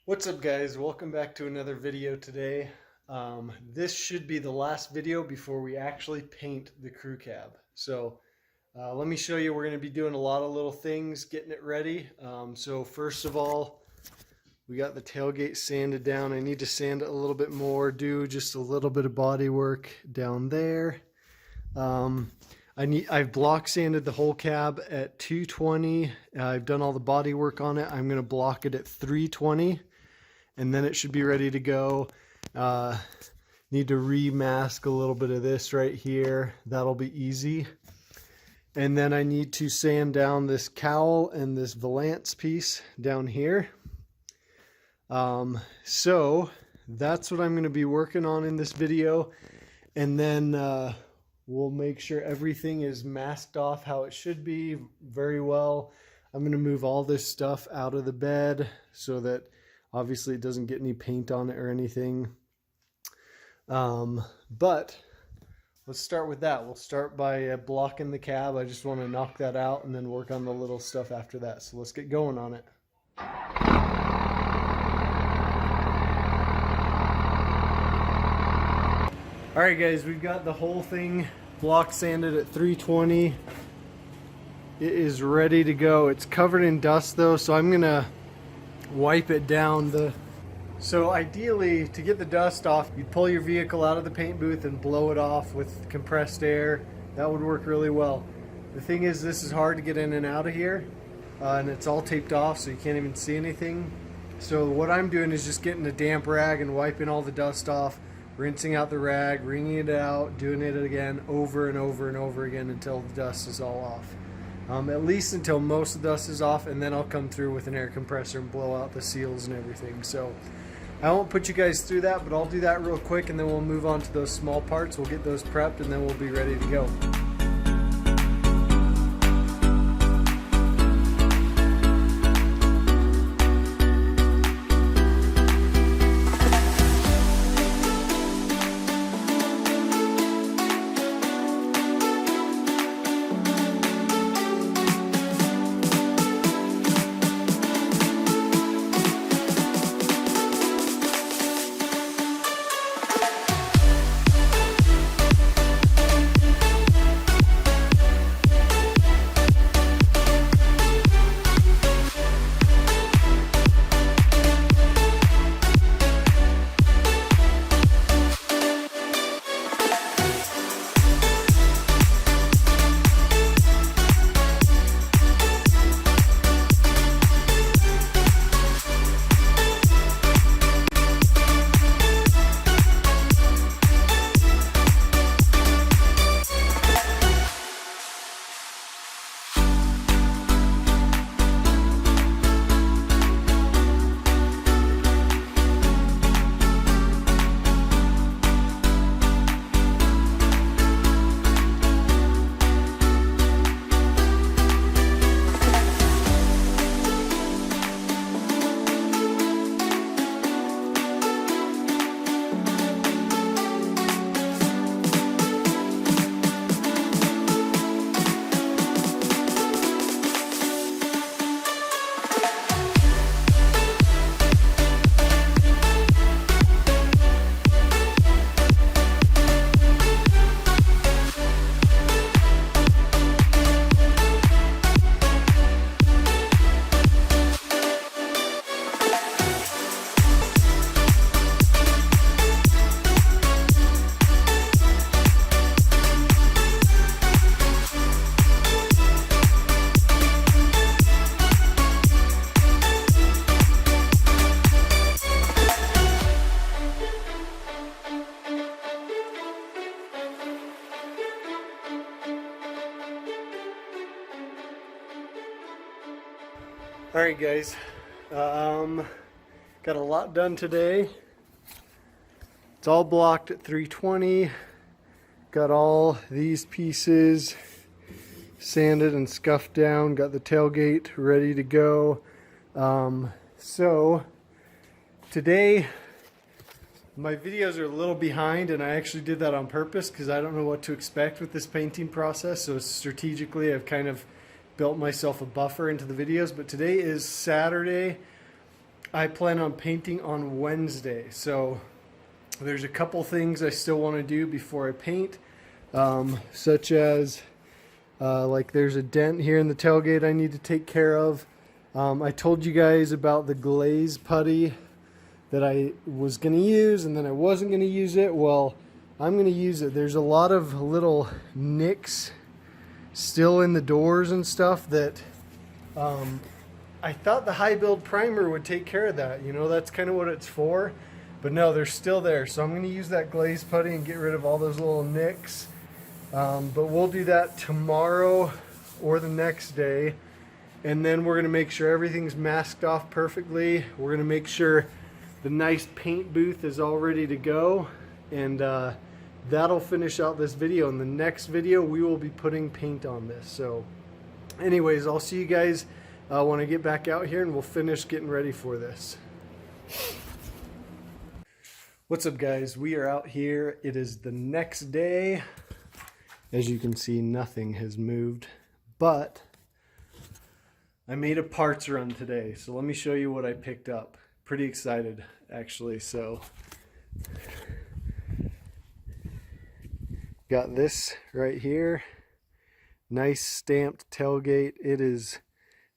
What's up, guys? Welcome back to another video today. This should be the last video before we actually paint the crew cab. So let me show you. We're going to be doing a lot of little things, getting it ready. So first of all, we got the tailgate sanded down. I need to sand it a little bit more, do just a little bit of body work down there. I've block sanded the whole cab at 220. I've done all the body work on it. I'm going to block it at 320. And then it should be ready to go. Need to remask a little bit of this right here. That'll be easy. And then I need to sand down this cowl and this valance piece down here. So that's what I'm going to be working on in this video. And then we'll make sure everything is masked off how it should be very well. I'm going to move all this stuff out of the bed so that obviously it doesn't get any paint on it or anything. But let's start with that. We'll start by blocking the cab. I just want to knock that out and then work on the little stuff after that. So let's get going on it. All right, guys, we've got the whole thing block sanded at 320. It is ready to go. It's covered in dust though, so I'm gonna wipe it down. So ideally, to get the dust off, you'd pull your vehicle out of the paint booth and blow it off with compressed air. That would work really well. The thing is, this is hard to get in and out of here, and it's all taped off so you can't even see anything. So what I'm doing is just getting a damp rag and wiping all the dust off, rinsing out the rag, wringing it out, doing it again over and over and over again until the dust is all off. At least until most of the dust is off, and then I'll come through with an air compressor and blow out the seals and everything. So I won't put you guys through that, but I'll do that real quick, and then we'll move on to those small parts. We'll get those prepped, and then we'll be ready to go. Alright, guys, got a lot done today. It's all blocked at 320. Got all these pieces sanded and scuffed down. Got the tailgate ready to go. So today my videos are a little behind, and I actually did that on purpose because I don't know what to expect with this painting process. So strategically I've kind of built myself a buffer into the videos. But today is Saturday. I plan on painting on Wednesday. So there's a couple things I still want to do before I paint, such as like there's a dent here in the tailgate I need to take care of. I told you guys about the glaze putty that I was going to use, and then I wasn't going to use it. Well, I'm going to use it. There's a lot of little nicks still in the doors and stuff that I thought the high build primer would take care of that. You know, that's kind of what it's for. But no, they're still there. So I'm going to use that glaze putty and get rid of all those little nicks. But we'll do that tomorrow or the next day. And then we're going to make sure everything's masked off perfectly. We're going to make sure the nice paint booth is all ready to go. And that'll finish out this video. In the next video, we will be putting paint on this. So anyways, I'll see you guys when I get back out here and we'll finish getting ready for this. What's up, guys? We are out here. It is the next day. As you can see, nothing has moved, but I made a parts run today. So let me show you what I picked up. Pretty excited, actually. So got this right here. Nice stamped tailgate. It is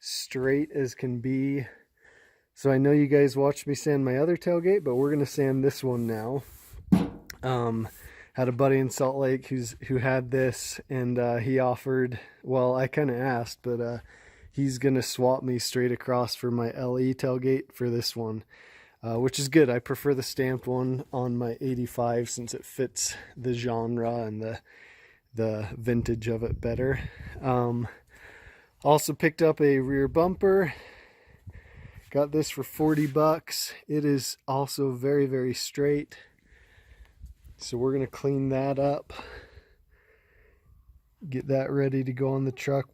straight as can be. So I know you guys watched me sand my other tailgate, but we're going to sand this one now. Had a buddy in Salt Lake who had this, and he offered, well, I kind of asked, but he's going to swap me straight across for my LE tailgate for this one, which is good. I prefer the stamped one on my 85 since it fits the genre and the vintage of it better. Also picked up a rear bumper. Got this for 40 bucks. It is also very, very straight. So we're going to clean that up. Get that ready to go on the truck.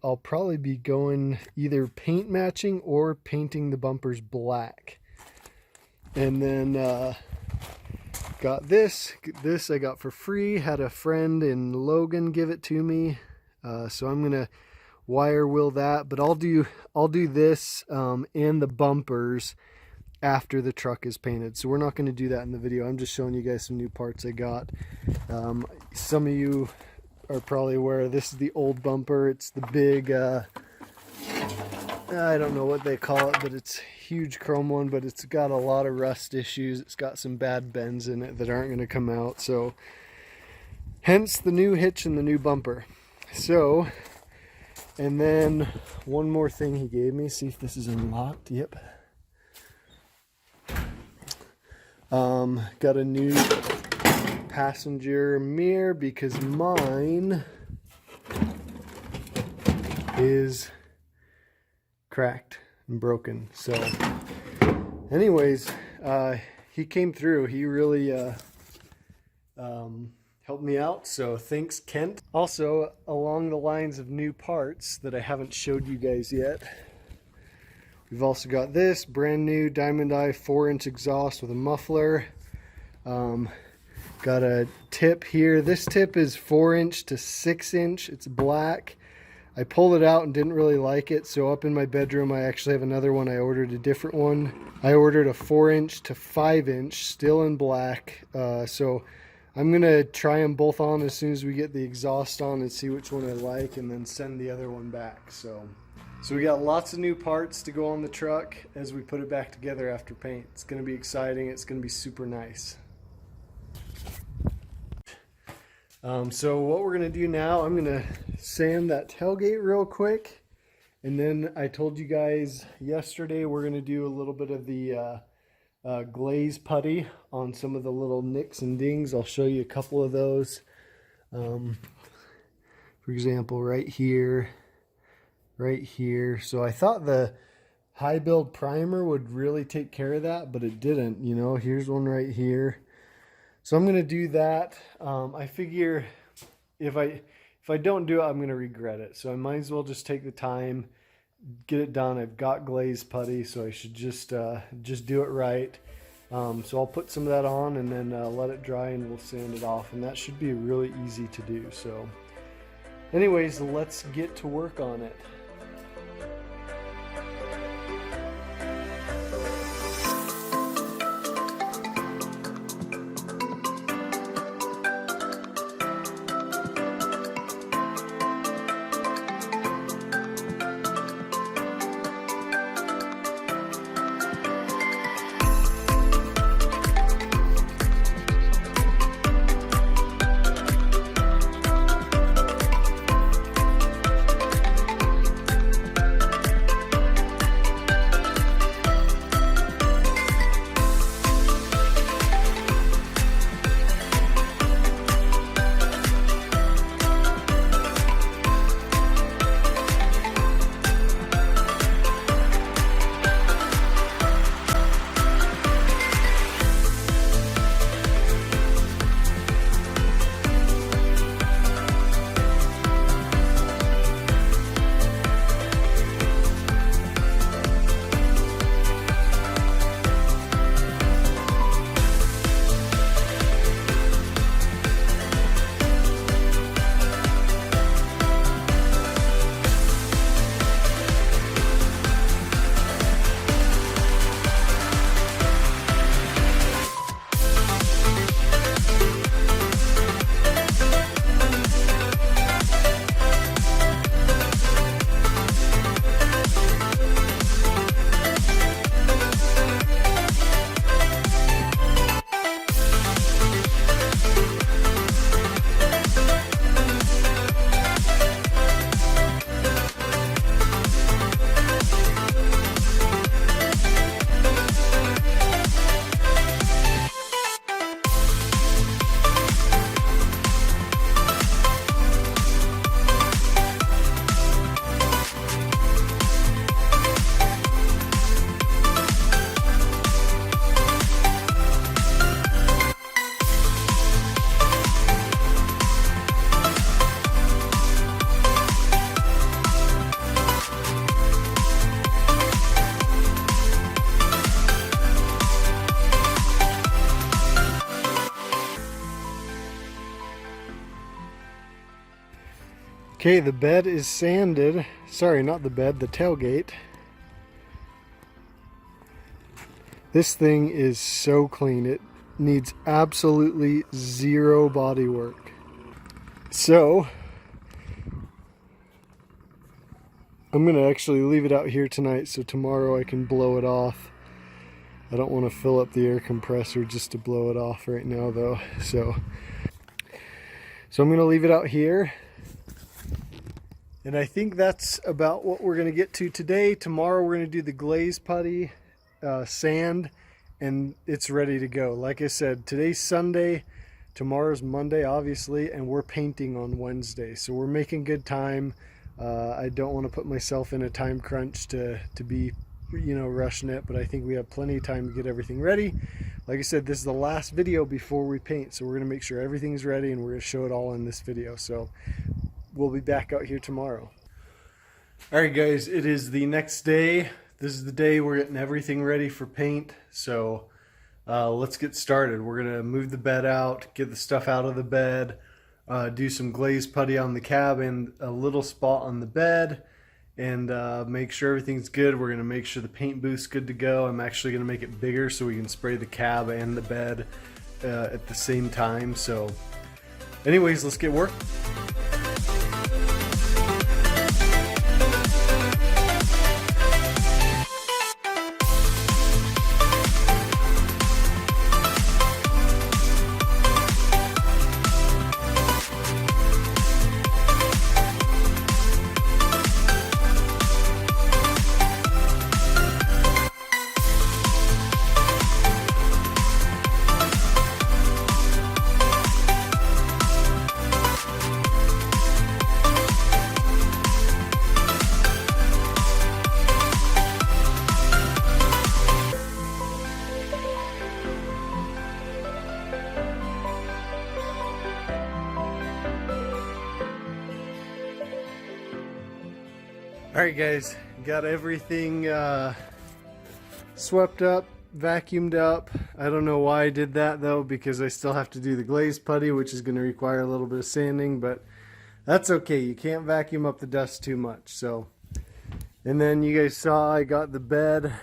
I'll probably be going either paint matching or painting the bumpers black. And then got this. This I got for free. Had a friend in Logan give it to me. So I'm going to wire wheel that, but I'll do this and the bumpers after the truck is painted. So we're not going to do that in the video. I'm just showing you guys some new parts I got. Some of you are probably aware this is the old bumper. It's the big I don't know what they call it, but it's a huge chrome one, but it's got a lot of rust issues. It's got some bad bends in it that aren't going to come out, so hence the new hitch and the new bumper. So, and then one more thing he gave me. See if this is unlocked. Yep. Got a new passenger mirror because mine is cracked and broken. So anyways, he came through. He really helped me out, so thanks, Kent. Also, along the lines of new parts that I haven't showed you guys yet, we've also got this brand new Diamond Eye 4-inch exhaust with a muffler. Got a tip here. This tip is 4-inch to 6-inch. It's black. I pulled it out and didn't really like it, so up in my bedroom I actually have another one. I ordered a different one. I ordered a 4-inch to 5-inch, still in black. So I'm gonna try them both on as soon as we get the exhaust on and see which one I like, and then send the other one back. So we got lots of new parts to go on the truck as we put it back together after paint. It's gonna be exciting. It's gonna be super nice. So what we're gonna do now, I'm gonna sand that tailgate real quick, and then I told you guys yesterday we're gonna do a little bit of the glaze putty on some of the little nicks and dings. I'll show you a couple of those. For example, right here. So I thought the high build primer would really take care of that, but it didn't. You know, here's one right here. So I'm going to do that. I figure if I don't do it, I'm going to regret it. So I might as well just take the time, get it done. I've got glaze putty, so I should just do it right. So I'll put some of that on and then let it dry, and we'll sand it off, and that should be really easy to do. So anyways, let's get to work on it. Okay, the bed is sanded. Sorry, not the bed, the tailgate. This thing is so clean. It needs absolutely zero body work. So, I'm gonna actually leave it out here tonight so tomorrow I can blow it off. I don't want to fill up the air compressor just to blow it off right now though. So I'm gonna leave it out here. And I think that's about what we're going to get to today. Tomorrow we're going to do the glaze putty, sand, and it's ready to go. Like I said, today's Sunday, tomorrow's Monday, obviously, and we're painting on Wednesday. So we're making good time. I don't want to put myself in a time crunch to be, rushing it, but I think we have plenty of time to get everything ready. Like I said, this is the last video before we paint, so we're going to make sure everything's ready, and we're going to show it all in this video. So we'll be back out here tomorrow. All right, guys, it is the next day. This is the day we're getting everything ready for paint. So let's get started. We're gonna move the bed out, get the stuff out of the bed, do some glaze putty on the cab and a little spot on the bed, and make sure everything's good. We're gonna make sure the paint booth's good to go. I'm actually gonna make it bigger so we can spray the cab and the bed at the same time. So anyways, let's get working. Alright guys, got everything swept up, vacuumed up. I don't know why I did that though, because I still have to do the glaze putty, which is going to require a little bit of sanding, but that's okay. You can't vacuum up the dust too much. So, and then you guys saw I got the bed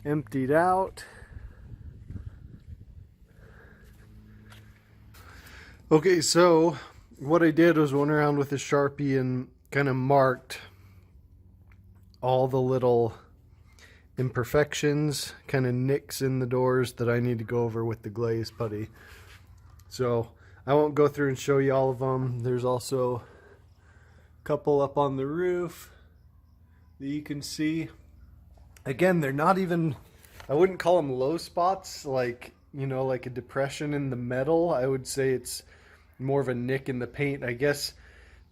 emptied out. Okay, so what I did was went around with a Sharpie and kind of marked all the little imperfections, kind of nicks in the doors that I need to go over with the glaze putty. So I won't go through and show you all of them. There's also a couple up on the roof that you can see. Again, they're not even, I wouldn't call them low spots, like, like a depression in the metal. I would say it's more of a nick in the paint. I guess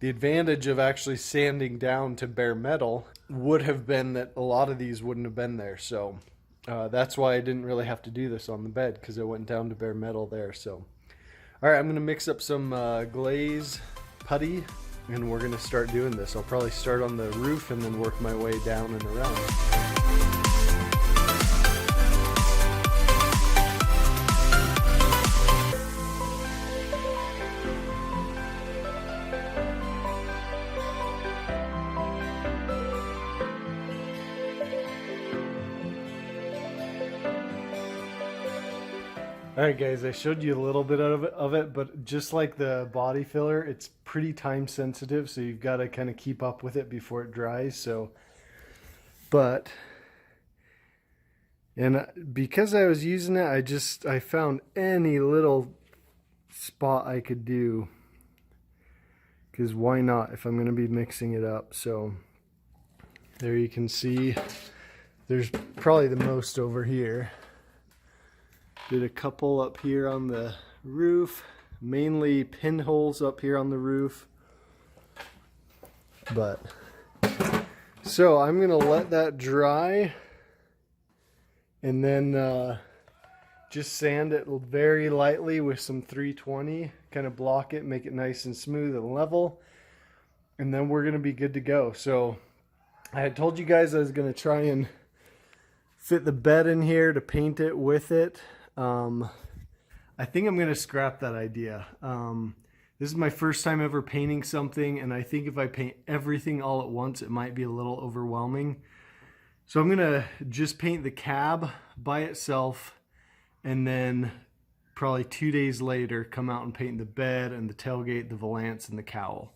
the advantage of actually sanding down to bare metal would have been that a lot of these wouldn't have been there. So that's why I didn't really have to do this on the bed, because it went down to bare metal there. So, all right, I'm going to mix up some glaze putty, and we're going to start doing this. I'll probably start on the roof and then work my way down and around. Alright guys, I showed you a little bit of it, but just like the body filler, it's pretty time sensitive, so you've got to kind of keep up with it before it dries. So, and because I was using it, I found any little spot I could do, because why not if I'm going to be mixing it up. So there you can see there's probably the most over here. Did a couple up here on the roof, mainly pinholes up here on the roof. But so I'm gonna let that dry and then just sand it very lightly with some 320, kind of block it, make it nice and smooth and level, and then we're gonna be good to go. So I had told you guys I was gonna try and fit the bed in here to paint it with it. I think I'm going to scrap that idea. This is my first time ever painting something, and I think if I paint everything all at once, it might be a little overwhelming. So I'm gonna just paint the cab by itself, and then probably 2 days later come out and paint the bed and the tailgate, the valance, and the cowl,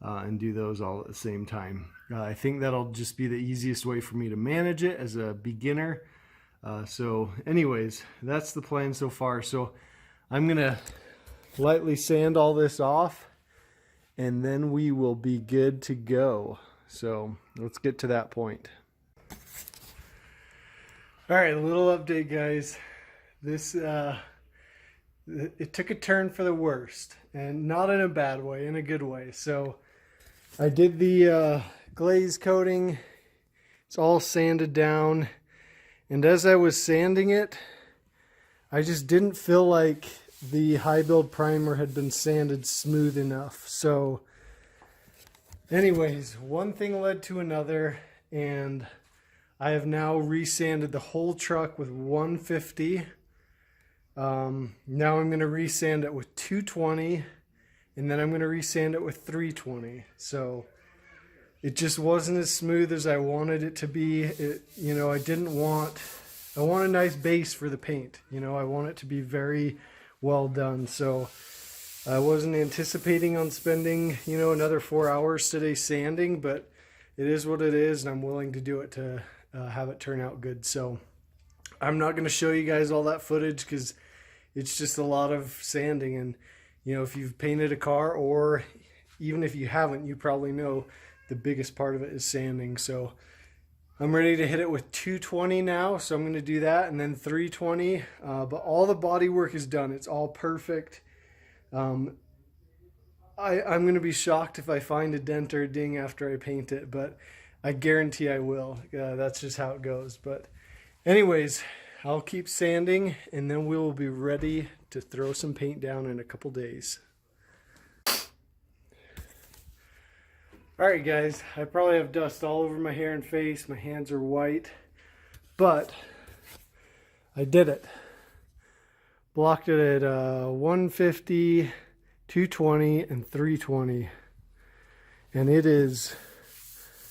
and do those all at the same time. I think that'll just be the easiest way for me to manage it as a beginner. So anyways, that's the plan so far. So I'm gonna lightly sand all this off, and then we will be good to go. So let's get to that point. All right, a little update, guys. This it took a turn for the worst, and not in a bad way, in a good way. So I did the glaze coating. It's all sanded down, and as I was sanding it, I just didn't feel like the high build primer had been sanded smooth enough. So anyways, one thing led to another, and I have now resanded the whole truck with 150. Now I'm going to resand it with 220, and then I'm going to resand it with 320. So it just wasn't as smooth as I wanted it to be. You know, I want a nice base for the paint. You know, I want it to be very well done. So I wasn't anticipating on spending, you know, another 4 hours today sanding, but it is what it is, and I'm willing to do it to have it turn out good. So I'm not going to show you guys all that footage because it's just a lot of sanding. And you know, if you've painted a car, or even if you haven't, you probably know the biggest part of it is sanding. So I'm ready to hit it with 220 now, so I'm going to do that, and then 320. But all the body work is done. It's all perfect. I'm going to be shocked if I find a dent or a ding after I paint it, but I guarantee I will. That's just how it goes. But anyways, I'll keep sanding, and then we will be ready to throw some paint down in a couple days. Alright guys, I probably have dust all over my hair and face. My hands are white, but I did it. Blocked it at 150, 220, and 320. And it is,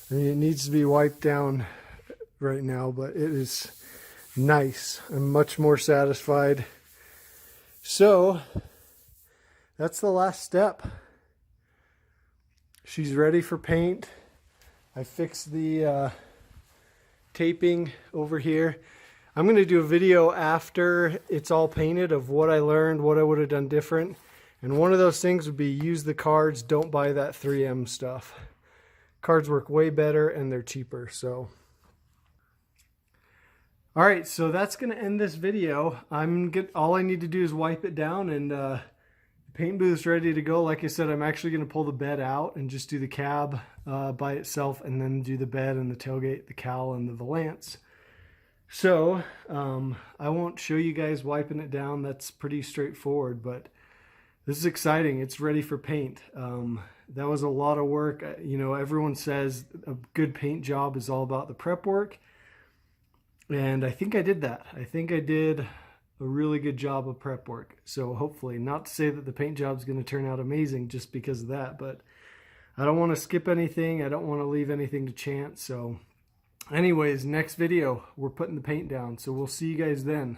I mean, it needs to be wiped down right now, but it is nice. I'm much more satisfied. So that's the last step. She's ready for paint. I fixed the taping over here. I'm going to do a video after it's all painted of what I learned, what I would have done different. And one of those things would be use the cards. Don't buy that 3M stuff. Cards work way better and they're cheaper. So all right, so that's going to end this video. All I need to do is wipe it down, and the paint booth's ready to go. Like I said, I'm actually going to pull the bed out and just do the cab by itself, and then do the bed and the tailgate, the cowl, and the valance. So I won't show you guys wiping it down. That's pretty straightforward, but this is exciting. It's ready for paint. That was a lot of work. You know, everyone says a good paint job is all about the prep work. And I think I did that. I think I did a really good job of prep work. So hopefully, not to say that the paint job is going to turn out amazing just because of that, but I don't want to skip anything. I don't want to leave anything to chance. So anyways, next video, we're putting the paint down. So we'll see you guys then.